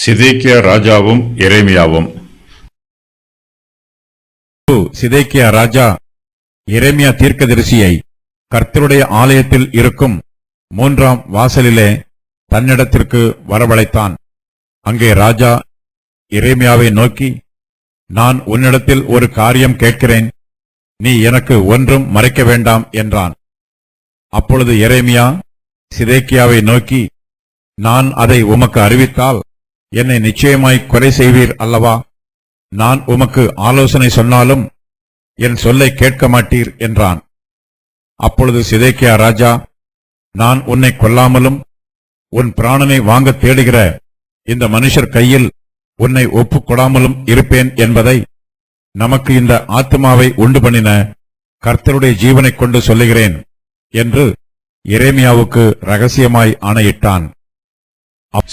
சிதேக்கியா ராஜாவும் எரேமியாவும். சிதேக்கியா ராஜா எரேமியா தீர்க்கதரிசியை கர்த்தருடைய ஆலயத்தில் இருக்கும் 3ஆம் வாசலிலே தன்னிடத்திற்கு வரவழைத்தான். அங்கே ராஜா எரேமியாவை நோக்கி, நான் உன்னிடத்தில் ஒரு காரியம் கேட்கிறேன், நீ எனக்கு ஒன்றும் மறைக்க வேண்டாம் என்றான். அப்பொழுது எரேமியா சிதேக்கியாவை நோக்கி, நான் அதை உமக்கு அறிவித்தால் என்னை நிச்சயமாய் கொலை செய்வீர் அல்லவா? நான் உமக்கு ஆலோசனை சொன்னாலும் என் சொல்லை கேட்க மாட்டீர் என்றான். அப்பொழுது சிதேக்கியா ராஜா, நான் உன்னை கொல்லாமலும் உன் பிராணனை வாங்க தேடுகிற இந்த மனுஷர் கையில் உன்னை ஒப்புக்கொடாமலும் இருப்பேன் என்பதை நமக்கு இந்த ஆத்துமாவை உண்டு பண்ணின கர்த்தருடைய ஜீவனைக் கொண்டு சொல்லுகிறேன் என்று எரேமியாவுக்கு ரகசியமாய் ஆணையிட்டான்.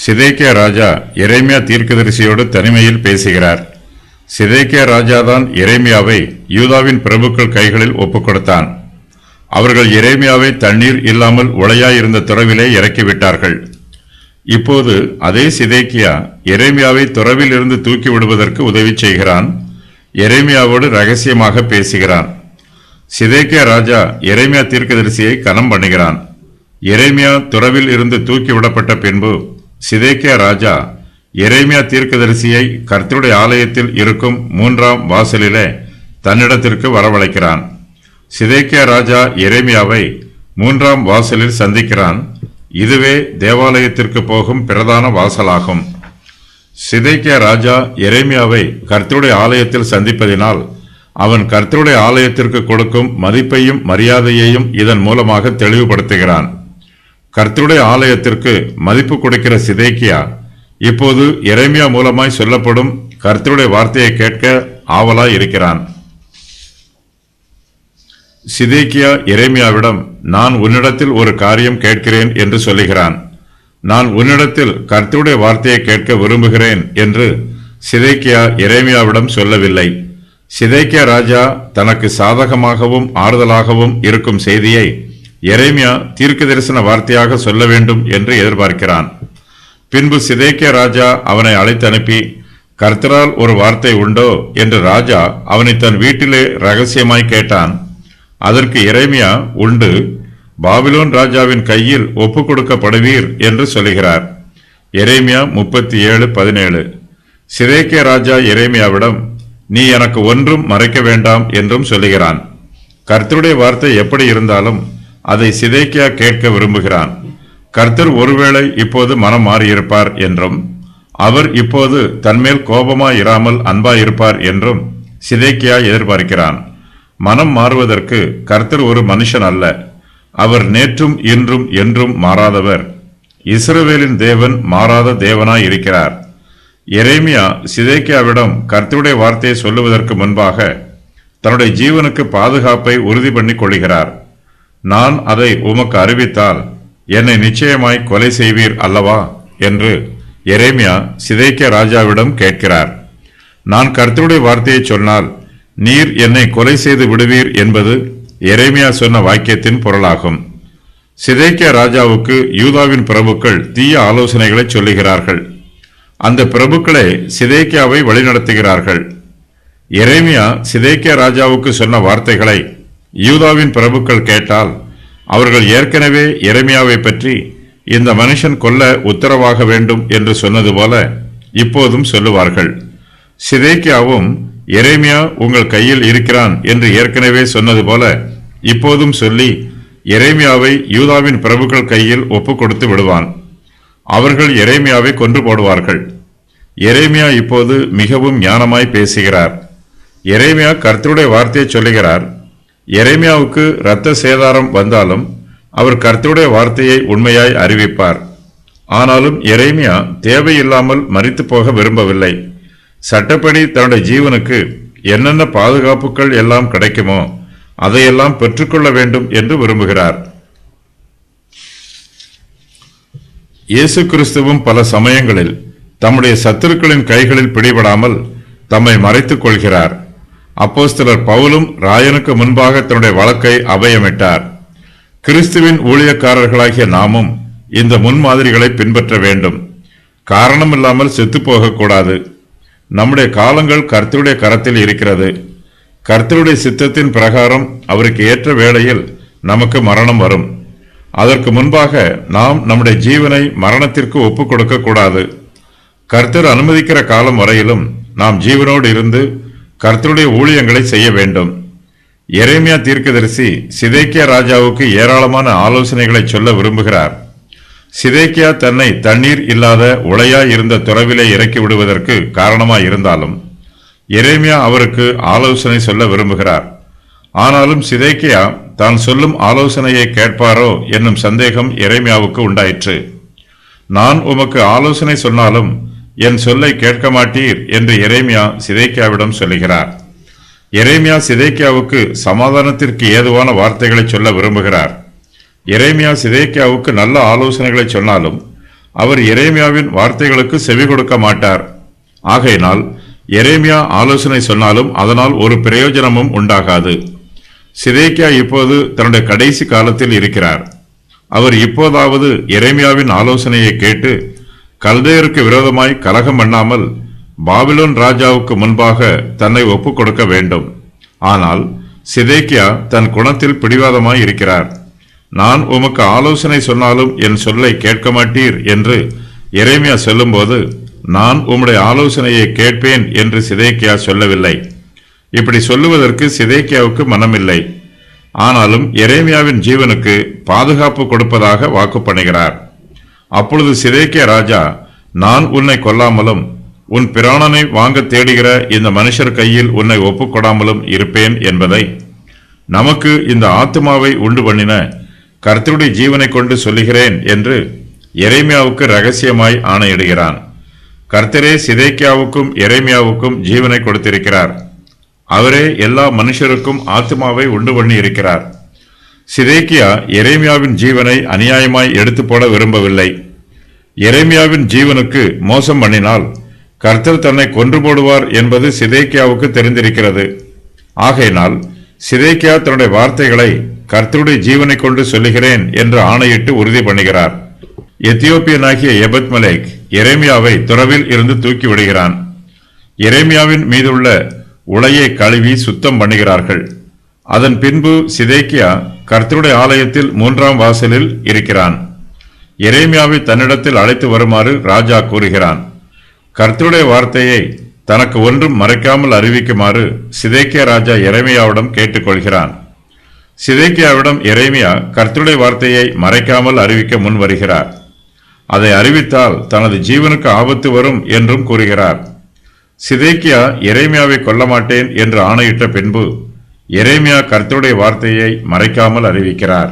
சிதேக்கியா ராஜா எரேமியா தீர்க்கதரிசியோடு தனிமையில் பேசுகிறார். சிதேக்கியா ராஜாதான் எரேமியாவை யூதாவின் பிரபுக்கள் கைகளில் ஒப்புக் கொடுத்தான். அவர்கள் எரேமியாவை தண்ணீர் இல்லாமல் உளையாயிருந்த துறவிலே இறக்கிவிட்டார்கள். இப்போது அதே சிதேக்கியா எரேமியாவை துறவில் இருந்து தூக்கி விடுவதற்கு உதவி செய்கிறான். எரேமியாவோடு ரகசியமாக பேசுகிறான். சிதேக்கியா ராஜா எரேமியா தீர்க்கதரிசியை கனம் பண்ணுகிறான். எரேமியா துறவில் இருந்து தூக்கி விடப்பட்ட பின்பு சிதேக்கியா ராஜா எரேமியா தீர்க்கதரிசியை கர்த்தருடைய ஆலயத்தில் இருக்கும் 3ஆம் வாசலிலே தன்னிடத்திற்கு வரவழைக்கிறான். சிதேக்கியா ராஜா எரேமியாவை 3ஆம் வாசலில் சந்திக்கிறான். இதுவே தேவாலயத்திற்கு போகும் பிரதான வாசலாகும். சிதேக்கியா ராஜா எரேமியாவை கர்த்தருடைய ஆலயத்தில் சந்திப்பதினால் அவன் கர்த்தருடைய ஆலயத்திற்கு கொடுக்கும் மதிப்பையும் மரியாதையையும் இதன் மூலமாக தெளிவுபடுத்துகிறான். கர்த்தருடைய ஆலயத்திற்கு மதிப்பு கொடுக்கிற சிதேக்கியா இப்போது எரேமியா மூலமாய் சொல்லப்படும் கர்த்தருடைய வார்த்தையை கேட்க ஆவலாய் இருக்கிறான். சிதேக்கியா எரேமியாவிடம், நான் உன்னிடத்தில் ஒரு காரியம் கேட்கிறேன் என்று சொல்லுகிறான். நான் உன்னிடத்தில் கர்த்தருடைய வார்த்தையை கேட்க விரும்புகிறேன் என்று சிதேக்கியா எரேமியாவிடம் சொல்லவில்லை. சிதேக்கியா ராஜா தனக்கு சாதகமாகவும் ஆறுதலாகவும் இருக்கும் செய்தியை எரேமியா தீர்க்க தரிசன வார்த்தையாக சொல்ல வேண்டும் என்று எதிர்பார்க்கிறான். பின்பு சிதேக்கியா ராஜா அவனை அழைத்து அனுப்பி, கர்த்தரால் ஒரு வார்த்தை உண்டோ என்று ராஜா அவனை தன் வீட்டிலே ரகசியமாய் கேட்டான். அதற்கு எரேமியா, உண்டு, பாபிலோன் ராஜாவின் கையில் ஒப்புக் கொடுக்கப்படுவீர் என்று சொல்லுகிறார். எரேமியா 37:17. சிதேக்கியா ராஜா எரேமியாவிடம், நீ எனக்கு ஒன்றும் மறைக்க வேண்டாம் என்றும் சொல்லுகிறான். கர்த்தருடைய வார்த்தை எப்படி இருந்தாலும் அதை சிதேக்கியா கேட்க விரும்புகிறான். கர்த்தர் ஒருவேளை இப்போது மனம் மாறியிருப்பார் என்றும் அவர் இப்போது தன்மேல் கோபமாயிராமல் அன்பாயிருப்பார் என்றும் சிதேக்கியா எதிர்பார்க்கிறான். மனம் மாறுவதற்கு கர்த்தர் ஒரு மனுஷன் அல்ல. அவர் நேற்றும் இன்றும் என்றும் மாறாதவர். இஸ்ரவேலின் தேவன் மாறாத தேவனாய் இருக்கிறார். எரேமியா சிதேக்கியாவிடம் கர்த்தருடைய வார்த்தையை சொல்லுவதற்கு முன்பாக தன்னுடைய ஜீவனுக்கு பாதுகாப்பை உறுதி பண்ணி கொள்கிறார். நான் அதை உமக்கு அறிவித்தால் என்னை நிச்சயமாய் கொலை செய்வீர் அல்லவா என்று எரேமியா சிதேக்கியா ராஜாவிடம் கேட்கிறார். நான் கர்த்தருடைய வார்த்தையை சொன்னால் நீர் என்னை கொலை செய்து விடுவீர் என்பது எரேமியா சொன்ன வாக்கியத்தின் பொருளாகும். சிதேக்கியா ராஜாவுக்கு யூதாவின் பிரபுக்கள் தீய ஆலோசனைகளை சொல்லுகிறார்கள். அந்த பிரபுக்களே சிதேக்கியாவை வழிநடத்துகிறார்கள். எரேமியா சிதேக்கியா ராஜாவுக்கு சொன்ன வார்த்தைகளை யூதாவின் பிரபுக்கள் கேட்டால் அவர்கள் ஏற்கனவே எரேமியாவை பற்றி இந்த மனுஷன் கொல்ல உத்தரவாக வேண்டும் என்று சொன்னது போல இப்போதும் சொல்லுவார்கள். சிதேக்கியாவும் எரேமியா உங்கள் கையில் இருக்கிறான் என்று ஏற்கனவே சொன்னது போல இப்போதும் சொல்லி எரேமியாவை யூதாவின் பிரபுக்கள் கையில் ஒப்புக் கொடுத்து விடுவான். அவர்கள் எரேமியாவை கொன்று போடுவார்கள். எரேமியா இப்போது மிகவும் ஞானமாய் பேசுகிறார். எரேமியா கர்த்தருடைய வார்த்தையை சொல்லுகிறார். எரேமியாவுக்கு இரத்த சேதாரம் வந்தாலும் அவர் கர்த்தருடைய வார்த்தையை உண்மையாய் அறிவிப்பார். ஆனாலும் எரேமியா தேவையில்லாமல் மரித்து போக விரும்பவில்லை. சட்டப்படி தன்னுடைய ஜீவனுக்கு என்னென்ன பாதுகாப்புகள் எல்லாம் கிடைக்குமோ அதையெல்லாம் பெற்றுக்கொள்ள வேண்டும் என்று விரும்புகிறார். இயேசு கிறிஸ்துவும் பல சமயங்களில் தம்முடைய சத்துருக்களின் கைகளில் பிடிபடாமல் தம்மை மறைத்துக் கொள்கிறார். அப்போஸ்தலர் பவுலும் ராயனுக்கு முன்பாக தன்னுடைய வழக்கை அபயமிட்டார். கிறிஸ்துவின் ஊழியக்காரர்களாகிய நாமும் இந்த முன்மாதிரிகளை பின்பற்ற வேண்டும். காரணமில்லாமல் செத்து போகக்கூடாது. நம்முடைய காலங்கள் கர்த்தருடைய கரத்தில் இருக்கிறது. கர்த்தருடைய சித்தத்தின் பிரகாரம் அவருக்கு ஏற்ற வேளையில் நமக்கு மரணம் வரும். அதற்கு முன்பாக நாம் நம்முடைய ஜீவனை மரணத்திற்கு ஒப்புக் கொடுக்க கூடாது. கர்த்தர் அனுமதிக்கிற காலம் வரையிலும் நாம் ஜீவனோடு இருந்து கர்த்தருடைய ஊழியங்களை செய்ய வேண்டும். எரேமியா தீர்க்கதரிசி சிதேக்கியா ராஜாவுக்கு ஏராளமான ஆலோசனைகளை சொல்ல விரும்புகிறார். சிதேக்கியா தன்னை தண்ணீர் இல்லாத உளையாய் இருந்த துறவிலே இறக்கி விடுவதற்கு காரணமாய் இருந்தாலும் எரேமியா அவருக்கு ஆலோசனை சொல்ல விரும்புகிறார். ஆனாலும் சிதேக்கியா தான் சொல்லும் ஆலோசனையை கேட்பாரோ என்னும் சந்தேகம் எரேமியாவுக்கு உண்டாயிற்று. நான் உமக்கு ஆலோசனை சொன்னாலும் என் சொல்லை கேட்க மாட்டீர் என்று எரேமியா சிதேக்கியாவிடம் சொல்லுகிறார். எரேமியா சிதேக்கியாவுக்கு சமாதானத்திற்கு ஏதுவான வார்த்தைகளை சொல்ல விரும்புகிறார். எரேமியா சிதேக்கியாவுக்கு நல்ல ஆலோசனைகளை சொன்னாலும் அவர் எரேமியாவின் வார்த்தைகளுக்கு செவி கொடுக்க மாட்டார். ஆகையினால் எரேமியா ஆலோசனை சொன்னாலும் அதனால் ஒரு பிரயோஜனமும் உண்டாகாது. சிதேக்கியா இப்போது தன்னுடைய கடைசி காலத்தில் இருக்கிறார். அவர் இப்போதாவது எரேமியாவின் ஆலோசனையை கேட்டு கல்தேயருக்கு விரோதமாய் கலகம் பண்ணாமல் பாபிலோன் ராஜாவுக்கு முன்பாக தன்னை ஒப்புக் கொடுக்க வேண்டும். ஆனால் சிதேக்கியா தன் குணத்தில் பிடிவாதமாய் இருக்கிறார். நான் உமக்கு ஆலோசனை சொன்னாலும் என் சொல்லை கேட்க மாட்டீர் என்று எரேமியா சொல்லும்போது நான் உம்முடைய ஆலோசனையை கேட்பேன் என்று சிதேக்கியா சொல்லவில்லை. இப்படி சொல்லுவதற்கு சிதேக்கியாவுக்கு மனமில்லை. ஆனாலும் எரேமியாவின் ஜீவனுக்கு பாதுகாப்பு கொடுப்பதாக வாக்கு பண்ணுகிறார். அப்பொழுது சிதேக்கியா ராஜா, நான் உன்னை கொல்லாமலும் உன் பிராணனை வாங்க தேடுகிற இந்த மனுஷர் கையில் உன்னை ஒப்புக்கொடாமலும் இருப்பேன் என்பதை நமக்கு இந்த ஆத்துமாவை உண்டு பண்ணின கர்த்தருடைய ஜீவனை கொண்டு சொல்லுகிறேன் என்று எரேமியாவுக்கு ரகசியமாய் ஆணையிடுகிறான். கர்த்தரே சிதேக்கியாவுக்கும் எரேமியாவுக்கும் ஜீவனை கொடுத்திருக்கிறார். அவரே எல்லா மனுஷருக்கும் ஆத்துமாவை உண்டு பண்ணி இருக்கிறார். சிதேக்கியா எரேமியாவின் ஜீவனை அநியாயமாய் எடுத்து போட விரும்பவில்லை. எரேமியாவின் ஜீவனுக்கு மோசம் பண்ணினால் கர்த்தர் தன்னை கொன்று போடுவார் என்பது சிதேக்கியாவுக்கு தெரிந்திருக்கிறது. ஆகையினால் சிதேக்கியா தன்னுடைய வார்த்தைகளை கர்த்தருடைய ஜீவனை கொண்டு சொல்லுகிறேன் என்று ஆணையிட்டு உறுதி பண்ணுகிறார். எத்தியோப்பியனாகிய எபத்மலேக் எரேமியாவை துறவில் இருந்து தூக்கி விடுகிறான். எரேமியாவின் மீதுள்ள உளையை கழுவி சுத்தம் பண்ணுகிறார்கள். அதன் பின்பு சிதேக்கியா கர்த்தருடைய ஆலயத்தில் 3ஆம் வாசலில் இருக்கிறான். எரேமியாவை தன்னிடத்தில் அழைத்து வருமாறு ராஜா கூறுகிறான். கர்த்தருடைய வார்த்தையை தனக்கு ஒன்றும் மறைக்காமல் அறிவிக்குமாறு சிதேக்கியா ராஜா எரேமியாவிடம் கேட்டுக்கொள்கிறான். சிதேக்கியாவிடம் எரேமியா கர்த்தருடைய வார்த்தையை மறைக்காமல் அறிவிக்க முன் வருகிறார். அதை அறிவித்தால் தனது ஜீவனுக்கு ஆபத்து வரும் என்றும் கூறுகிறார். சிதேக்கியா எரேமியாவை கொல்ல மாட்டேன் என்று ஆணையிட்ட பின்பு எரேமியா கர்த்தருடைய வார்த்தையை மறைக்காமல் அறிவிக்கிறார்.